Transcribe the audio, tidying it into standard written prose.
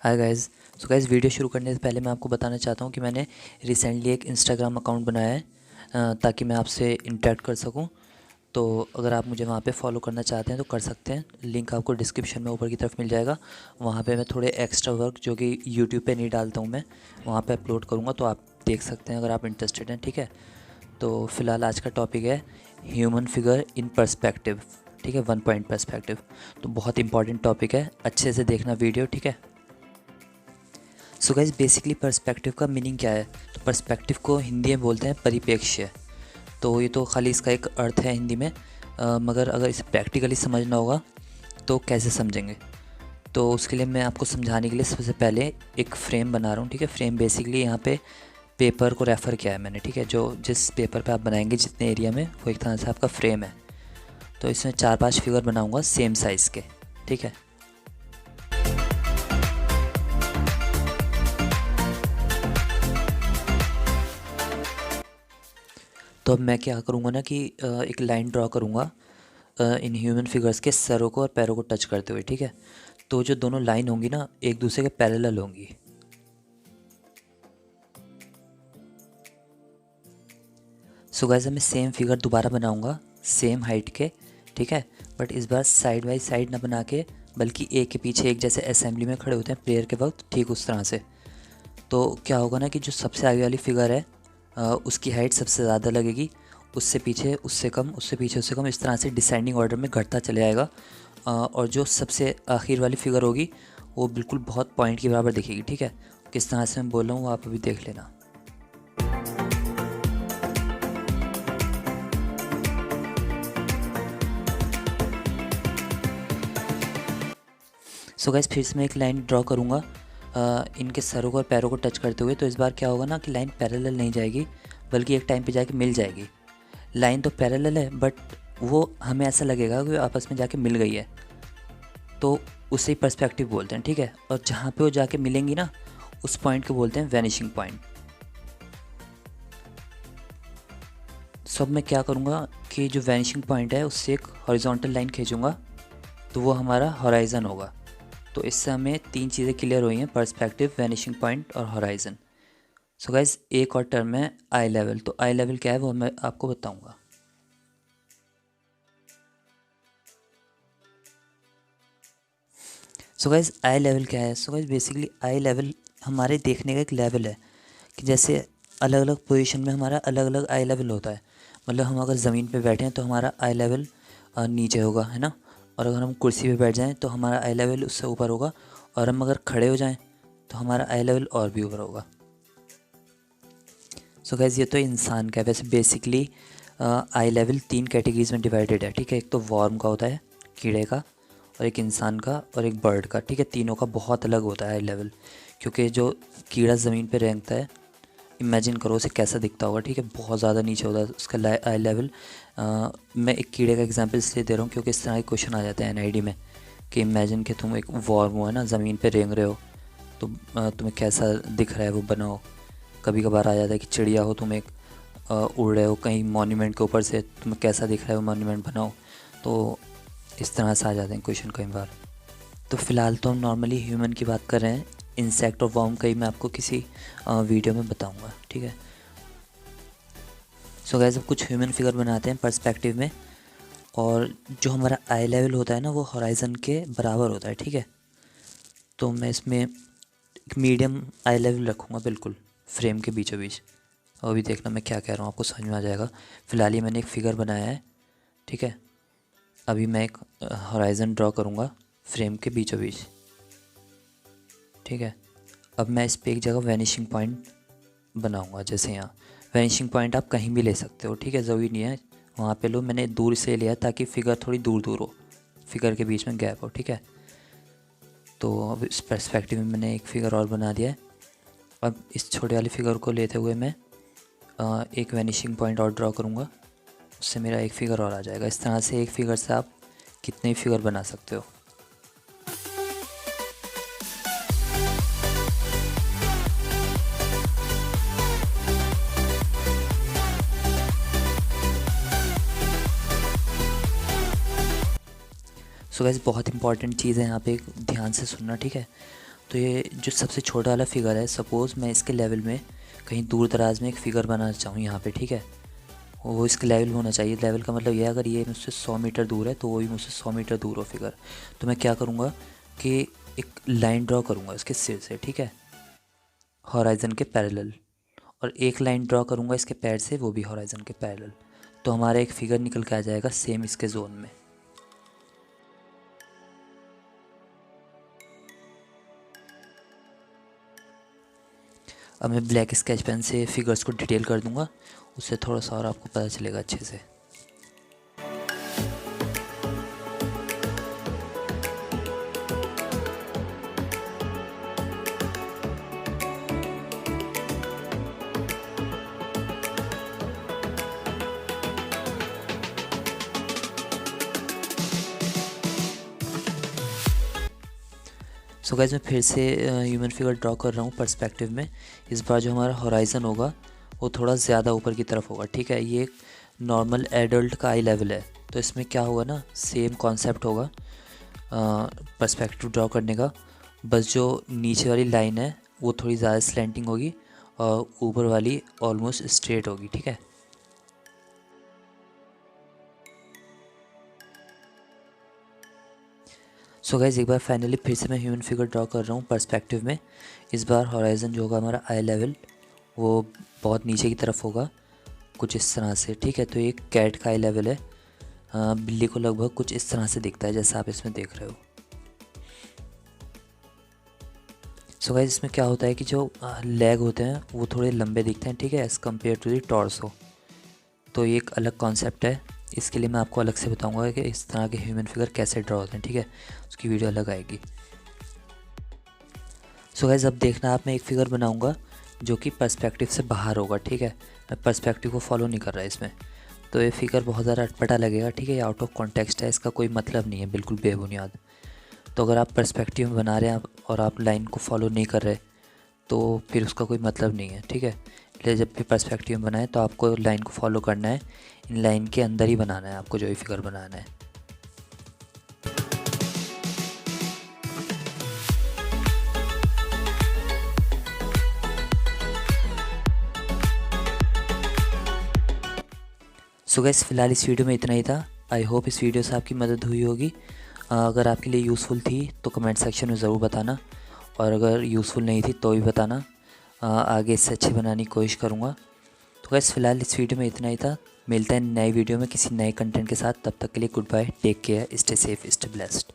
हाय guys. So guys, video शुरू करने से पहले मैं आपको बताना चाहता हूँ कि मैंने रिसेंटली एक इंस्टाग्राम अकाउंट बनाया है ताकि मैं आपसे इंटरेक्ट कर सकूँ। तो अगर आप मुझे वहाँ पे फॉलो करना चाहते हैं तो कर सकते हैं। लिंक आपको डिस्क्रिप्शन में ऊपर की तरफ मिल जाएगा। वहाँ पे मैं थोड़े एक्स्ट्रा वर्क जो कि यूट्यूब पे नहीं डालता हूँ मैं, वहाँ पे अपलोड करूँगा, तो आप देख सकते हैं अगर आप इंटरेस्टेड हैं। ठीक है, तो फ़िलहाल आज का टॉपिक है ह्यूमन फिगर इन पर्सपेक्टिव। ठीक है, 1 पॉइंट पर्सपेक्टिव। तो बहुत इंपॉर्टेंट टॉपिक है, अच्छे से देखना वीडियो। ठीक है। सो गाइस, बेसिकली पर्सपेक्टिव का मीनिंग क्या है? तो पर्सपेक्टिव को हिंदी में बोलते हैं परिप्रेक्ष्य। तो ये तो खाली इसका एक अर्थ है हिंदी में, मगर अगर इसे प्रैक्टिकली समझना होगा तो कैसे समझेंगे? तो उसके लिए मैं आपको समझाने के लिए सबसे पहले एक फ्रेम बना रहा हूँ। ठीक है, फ्रेम बेसिकली यहाँ पे पेपर को रेफ़र किया है मैंने। ठीक है, जो जिस पेपर पे आप बनाएंगे जितने एरिया में, वो एक तरह से आपका फ्रेम है। तो इसमें 4-5 फिगर बनाऊँगा सेम साइज़ के। ठीक है। तो अब मैं क्या करूँगा ना कि एक लाइन ड्रॉ करूँगा इन ह्यूमन फिगर्स के सरों को और पैरों को टच करते हुए। ठीक है, तो जो दोनों लाइन होंगी ना, एक दूसरे के पैरेलल होंगी। सो गाइस, मैं सेम फिगर दोबारा बनाऊँगा सेम हाइट के। ठीक है, बट इस बार साइड बाई साइड ना बना के, बल्कि एक के पीछे एक, जैसे असेंबली में खड़े होते हैं प्रेयर के वक्त, ठीक उस तरह से। तो क्या होगा ना कि जो सबसे आगे वाली फिगर है उसकी हाइट सबसे ज़्यादा लगेगी, उससे पीछे उससे कम, उससे पीछे उससे कम, इस तरह से डिसेंडिंग ऑर्डर में घटता चले जाएगा। और जो सबसे आखिर वाली फिगर होगी वो बिल्कुल बहुत पॉइंट के बराबर दिखेगी। ठीक है, किस तरह से मैं बोल रहा हूँ वो आप अभी देख लेना। सो गाइस, फिर से मैं एक लाइन ड्रॉ करूँगा इनके सरों को और पैरों को टच करते हुए। तो इस बार क्या होगा ना कि लाइन पैरेलल नहीं जाएगी, बल्कि एक टाइम पे जाके मिल जाएगी। लाइन तो पैरेलल है, बट वो हमें ऐसा लगेगा कि आपस में जाके मिल गई है, तो उसे पर्सपेक्टिव बोलते हैं। ठीक है, और जहाँ पे वो जाके मिलेंगी ना, उस पॉइंट को बोलते हैं वैनिशिंग पॉइंट। सब मैं क्या करूँगा कि जो वैनिशिंग पॉइंट है उससे एक हॉरिजॉन्टल लाइन खींचूँगा, तो वो हमारा हॉराइज़न होगा। तो इससे हमें 3 चीज़ें क्लियर हुई हैं: पर्सपेक्टिव, वैनिशिंग पॉइंट और हॉराइज़न। सो गाइज, एक और टर्म है आई लेवल। तो आई लेवल क्या है वो मैं आपको बताऊँगा। सो गाइज, आई लेवल क्या है? So guys, basically I level हमारे देखने का एक लेवल है कि जैसे अलग अलग पोजीशन में हमारा अलग अलग आई लेवल होता है। मतलब हम अगर ज़मीन पे बैठे हैं तो हमारा आई लेवल नीचे होगा, है ना। और अगर हम कुर्सी पे बैठ जाएं तो हमारा आई लेवल उससे ऊपर होगा। और हम अगर खड़े हो जाएं तो हमारा आई लेवल और भी ऊपर होगा। सो गाइज, ये तो इंसान का है। वैसे बेसिकली आई लेवल 3 कैटेगरीज में डिवाइडेड है। ठीक है, एक तो वॉर्म का होता है, कीड़े का, और एक इंसान का, और एक बर्ड का। ठीक है, तीनों का बहुत अलग होता है आई लेवल, क्योंकि जो कीड़ा ज़मीन पे रेंगता है, इमेजिन करो उसे कैसा दिखता होगा। ठीक है, बहुत ज़्यादा नीचे होता है उसका आई लेवल। मैं एक कीड़े का एग्जांपल इसलिए दे रहा हूँ क्योंकि इस तरह के क्वेश्चन आ जाते हैं एनआईडी में कि इमेजिन कि तुम एक वॉर्म हो, है ना, ज़मीन पे रेंग रहे हो, तो तुम्हें कैसा दिख रहा है वो बनाओ। कभी कभार आ जाता है कि चिड़िया हो, तुम एक उड़ रहे हो कहीं मॉन्यूमेंट के ऊपर से, तुम्हें कैसा दिख रहा है वो मॉन्यूमेंट बनाओ। तो इस तरह से आ जाते हैं क्वेश्चन कई बार। तो फ़िलहाल तो हम नॉर्मली ह्यूमन की बात कर रहे हैं, इंसेक्ट और वर्म कहीं मैं आपको किसी वीडियो में बताऊंगा। ठीक है। सो गाइस, अब कुछ ह्यूमन फिगर बनाते हैं पर्सपेक्टिव में, और जो हमारा आई लेवल होता है ना वो हॉराइजन के बराबर होता है। ठीक है, तो मैं इसमें एक मीडियम आई लेवल रखूँगा बिल्कुल फ्रेम के बीचों बीच। और अभी देखना मैं क्या कह रहा हूँ, आपको समझ में आ जाएगा। फ़िलहाल ही मैंने एक फ़िगर बनाया है। ठीक है, अभी मैं एक हॉराइजन ड्रॉ करूँगा फ्रेम के बीचों बीच। ठीक है, अब मैं इस पर एक जगह वैनिशिंग पॉइंट बनाऊँगा। जैसे यहाँ वैनिशिंग पॉइंट आप कहीं भी ले सकते हो। ठीक है, ज़रूरी नहीं है वहाँ पे लो, मैंने दूर से लिया ताकि फ़िगर थोड़ी दूर दूर हो, फिगर के बीच में गैप हो। ठीक है, तो अब इस पर्सपेक्टिव में मैंने एक फ़िगर और बना दिया है। अब इस छोटे वाली फ़िगर को लेते हुए मैं एक वैनिशिंग पॉइंट और ड्रॉ करूँगा, उससे मेरा एक फ़िगर और आ जाएगा। इस तरह से एक फ़िगर से आप कितने फिगर बना सकते हो। सो गाइस, बहुत इंपॉर्टेंट चीज़ है यहाँ पे, ध्यान से सुनना। ठीक है, तो ये जो सबसे छोटा वाला फिगर है, सपोज़ मैं इसके लेवल में कहीं दूर दराज में एक फ़िगर बनाना चाहूँ यहाँ पे, ठीक है, वो इसके लेवल में होना चाहिए। लेवल का मतलब ये है, अगर ये मुझसे 100 मीटर दूर है तो वो भी मुझसे 100 मीटर दूर हो फिगर। तो मैं क्या करूँगा कि एक लाइन ड्रॉ करूँगा इसके सिर से, ठीक है, हॉराइज़न के पैरेलल, और एक लाइन ड्रॉ करूँगा इसके पैर से, वो भी हॉराइज़न के पैरेलल। तो हमारा एक फिगर निकल के आ जाएगा सेम इसके जोन में। अब मैं ब्लैक स्केच पेन से फिगर्स को डिटेल कर दूंगा, उससे थोड़ा सा और आपको पता चलेगा अच्छे से। सो गाइस, मैं फिर से ह्यूमन फिगर ड्रॉ कर रहा हूँ पर्सपेक्टिव में। इस बार जो हमारा हॉराइज़न होगा वो थोड़ा ज़्यादा ऊपर की तरफ होगा, ठीक है। ये एक नॉर्मल एडल्ट का आई लेवल है, तो इसमें क्या होगा ना, सेम कॉन्सेप्ट होगा पर्सपेक्टिव ड्रॉ करने का। बस जो नीचे वाली लाइन है वो थोड़ी ज़्यादा स्लैंटिंग होगी और ऊपर वाली ऑलमोस्ट स्ट्रेट होगी, ठीक है। सो गाइस, एक बार फाइनली फिर से मैं ह्यूमन फिगर ड्रॉ कर रहा हूँ पर्सपेक्टिव में। इस बार हॉराइज़न जो होगा हमारा आई लेवल वो बहुत नीचे की तरफ होगा, कुछ इस तरह से, ठीक है। तो ये कैट का आई लेवल है, बिल्ली को लगभग कुछ इस तरह से दिखता है जैसा आप इसमें देख रहे हो। सो गाइस, इसमें क्या होता है कि जो लेग होते हैं वो थोड़े लंबे दिखते हैं, ठीक है, as compare to the torso. तो ये एक अलग कॉन्सेप्ट है, इसके लिए मैं आपको अलग से बताऊंगा कि इस तरह के ह्यूमन फिगर कैसे ड्रॉ होते हैं, ठीक है, उसकी वीडियो अलग आएगी। सो गाइस, अब देखना आप, मैं एक फ़िगर बनाऊंगा जो कि पर्सपेक्टिव से बाहर होगा, ठीक है। मैं पर्सपेक्टिव को फॉलो नहीं कर रहा इसमें, तो ये फिगर बहुत ज़्यादा अटपटा लगेगा, ठीक है। ये आउट ऑफ कॉन्टेक्स्ट है, इसका कोई मतलब नहीं है, बिल्कुल बेबुनियाद। तो अगर आप पर्सपेक्टिव में बना रहे हैं और आप लाइन को फॉलो नहीं कर रहे तो फिर उसका कोई मतलब नहीं है, ठीक है। इसलिए जब भी पर्सपेक्टिव में बनाएं तो आपको लाइन को फॉलो करना है, इन लाइन के अंदर ही बनाना है आपको जो ये फिगर बनाना है। सो गाइस, फ़िलहाल इस वीडियो में इतना ही था। आई होप इस वीडियो से आपकी मदद हुई होगी। अगर आपके लिए यूज़फुल थी तो कमेंट सेक्शन में ज़रूर बताना, और अगर यूज़फुल नहीं थी तो भी बताना, आगे इससे अच्छी बनाने की कोशिश करूँगा। तो गाइस, फ़िलहाल इस वीडियो में इतना ही था। मिलते हैं नए वीडियो में किसी नए कंटेंट के साथ, तब तक के लिए goodbye, take care, stay safe, stay blessed.